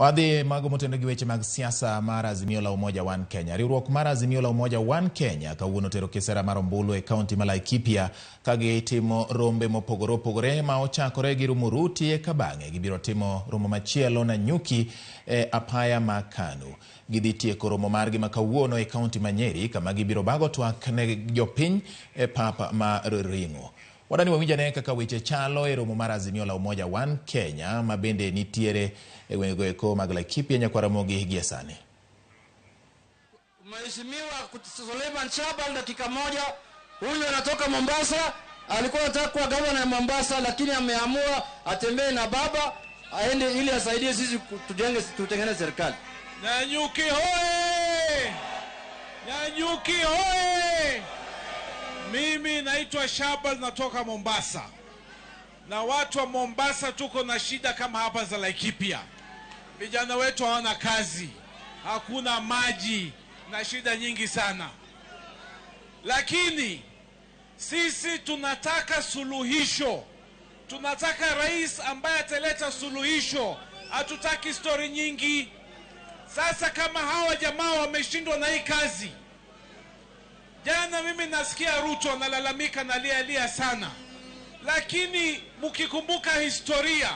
Wadhi mago motendo gi weche mag siasa mar Azimio la Umoja One Kenya. Riwruok mar Azimio la Umoja One Kenya kawuono tero kisera mar ombulu e kaunti ma Laikipia ka gitimo rombe mopogore opogore ma ochakore gi rumo Ruti e Kabange. Gibiro timo romo machielo na Nyuki e apaya ma Kanu. Gidhi tieko romo margi ma kawuono e kaunti ma Nyeri kama gibiro bago twak ne jopiny e papa ma Ringo. Wadani wawinjane kaka weche chalo e romo mar Azimio la Umoja One Kenya ma bende nitiere e wego eko mag Laikipia nyakwa Ramogi gi sani. Mheshimiwa Suleiman Shabal dakika moja, huyu anatoka Mombasa, alikuwa anataka kuwa gavana ya Mombasa lakini ameamua atembee na baba aende ili asaidie sisi tutengeneze serikali. Nyanyuki hoye! Nyanyuki hoye! Mimi naitwa Shabal, natoka Mombasa. Na watu wa Mombasa tuko na shida kama hapa za Laikipia. Vijana wetu hawana kazi, hakuna maji na shida nyingi sana. Lakini sisi tunataka suluhisho. Tunataka rais ambaye ataleta suluhisho. Hatutaki story nyingi. Sasa kama hawa jamaa wameshindwa na hii kazi. Jana mimi nasikia Ruto analalamika na lia sana. Lakini mkikumbuka historia,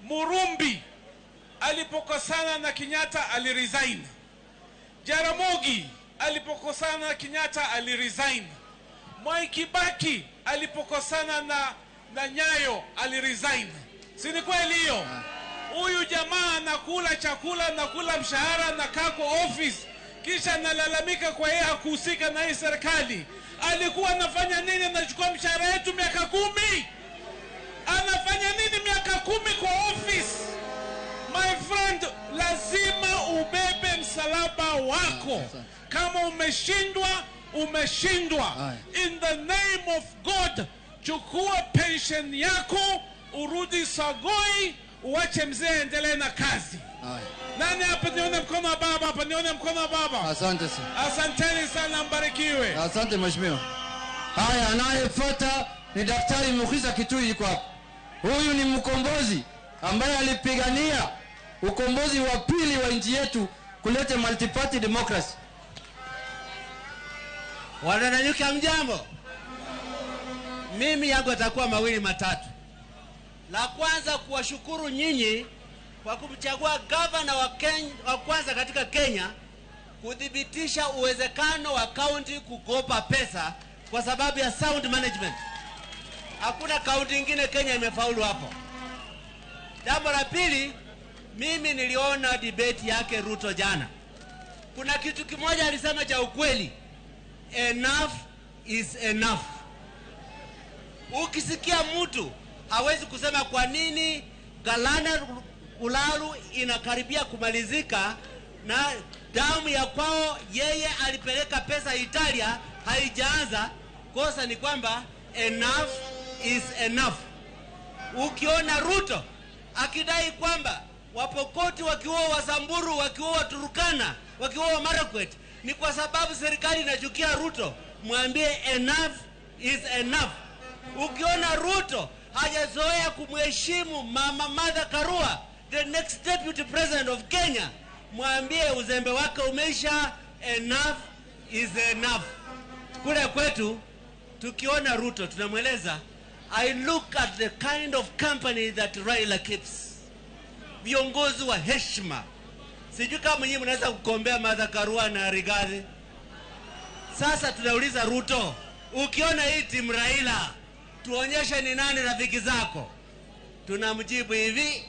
Murumbi alipokosana na Kenyatta aliresign. Ramogi alipokosana na Kenyatta aliresign. Kibaki alipokosana na Nyayo aliresign. Si ni kweli hiyo? Huyu jamaa anakula chakula, anakula mshahara, anakaa kwa office, kisha analalamika kwa yeye hakuhusika na hii serikali. Alikuwa anafanya nini? Anachukua mshahara yetu miaka 10. Anafanya nini miaka 10 kwa office? My friend, lazima ubebe msalaba wako. Kama umeshindwa, umeshindwa. In the name of God, chukua pension yako, urudi Sagoi, uache mzee endelee na kazi. Nani hapa nione mkono wa baba? Hapa nione mkono wa baba. Asante sana. Asanteni sana, mbarikiwe. Asante mheshimiwa. Haya, anayefuata ni Daktari Mukhiza Kitui yuko hapa. Huyu ni mkombozi ambaye alipigania ukombozi wa pili wa nchi yetu kuleta multi-party democracy. Wananyuki mjambo. Mimi yangu atakuwa mawili matatu. La kwanza kuwashukuru nyinyi kwa kumchagua gavana wa kwanza katika Kenya kudhibitisha uwezekano wa county kukopa pesa kwa sababu ya sound management. Hakuna county nyingine Kenya imefaulu hapo. Jambo la pili, mimi niliona debate yake Ruto jana. Kuna kitu kimoja alisema cha ukweli. Enough is enough. Ukisikia mtu hawezi kusema kwa nini Galana Ulalu inakaribia kumalizika na damu ya kwao yeye alipeleka pesa Italia haijaanza, kosa ni kwamba enough is enough. Ukiona Ruto akidai kwamba Wapokoti wakiwa Wasamburu, wakiwa Waturukana, wakiwa Marakwet, ni kwa sababu serikali inachukia Ruto. Mwambie enough is enough. Ukiona Ruto hajazoea kumheshimu Mama Martha Karua, the next deputy president of Kenya, mwambie uzembe wake umeisha. Enough is enough. Kule kwetu tukiona Ruto tunamweleza, I look at the kind of company that Raila keeps. Viongozi wa heshima. Sijui kama nyinyi mnaweza kukombea Martha Karua na Rigathi. Sasa tunauliza Ruto, ukiona hii timu Raila, tuonyeshe ni nani rafiki zako. Tunamjibu hivi,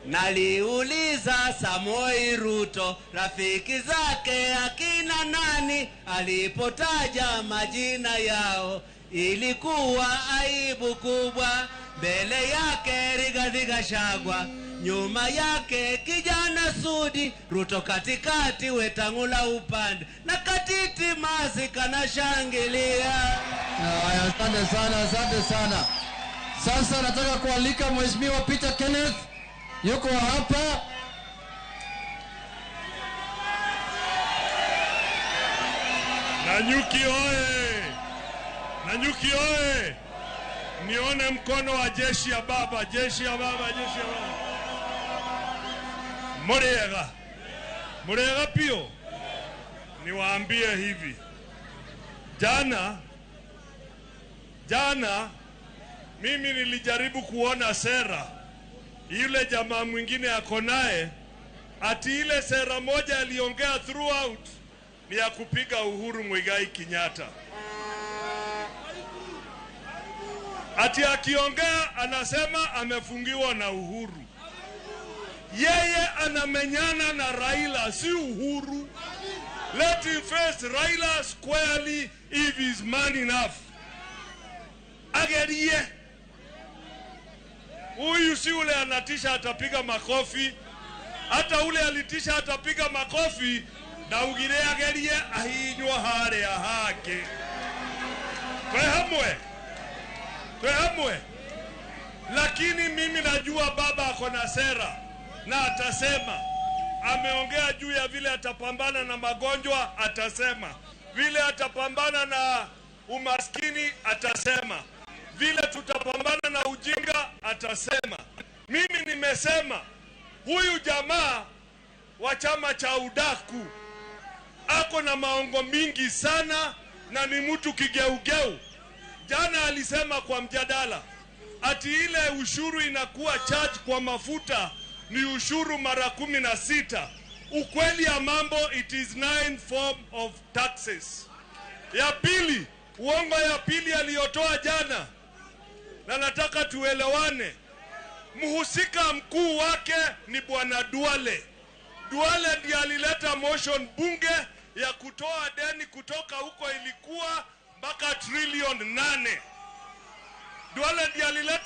naliuliza Samoei Ruto rafiki zake akina nani, alipotaja majina yao ilikuwa aibu kubwa. Mbele yake Rigathi Gachagua, nyuma yake kijana Sudi, Ruto katikati, Wetangula upande, na katiti Masi kana shangilia. Asante sana, asante sana. Sasa nataka kualika mheshimiwa Peter Kenneth, yuko hapa. Nanyuki oye! Nanyuki oye! Nione mkono wa jeshi ya baba, jeshi ya baba, jeshi ya baba. Murega pio. Niwaambie hivi. Jana mimi nilijaribu kuona sera. Yule jamaa mwingine ako naye ati ile sera moja aliongea throughout ni ya kupiga Uhuru Muigai Kenyatta. Ati akiongea anasema amefungiwa na Uhuru. Yeye anamenyana na Raila, si Uhuru. Let him face Raila squarely if he's man enough. Agerie. Huyu si ule anatisha atapiga makofi. Hata ule alitisha atapiga makofi. Na ugire agerie ahinywa hare ya hake. Twehamwe. Lakini mimi najua baba ako na sera. Na atasema. Ameongea juu ya vile atapambana na magonjwa, atasema. Vile atapambana na umaskini, atasema. Vile tutapambana na ujinga, atasema. Mimi nimesema huyu jamaa wa chama cha udaku ako na maongo mingi sana na ni mtu kigeugeu. Jana alisema kwa mjadala ati ile ushuru inakuwa charge kwa mafuta ni ushuru mara 16. Ukweli ya mambo, it is 9 form of taxes. Ya pili, uongo ya pili aliyotoa jana, na nataka tuelewane, mhusika mkuu wake ni bwana Duale. Duale ndiye alileta motion bunge ya kutoa deni kutoka huko ilikuwa mpaka trilioni 8. Duale ndiye alileta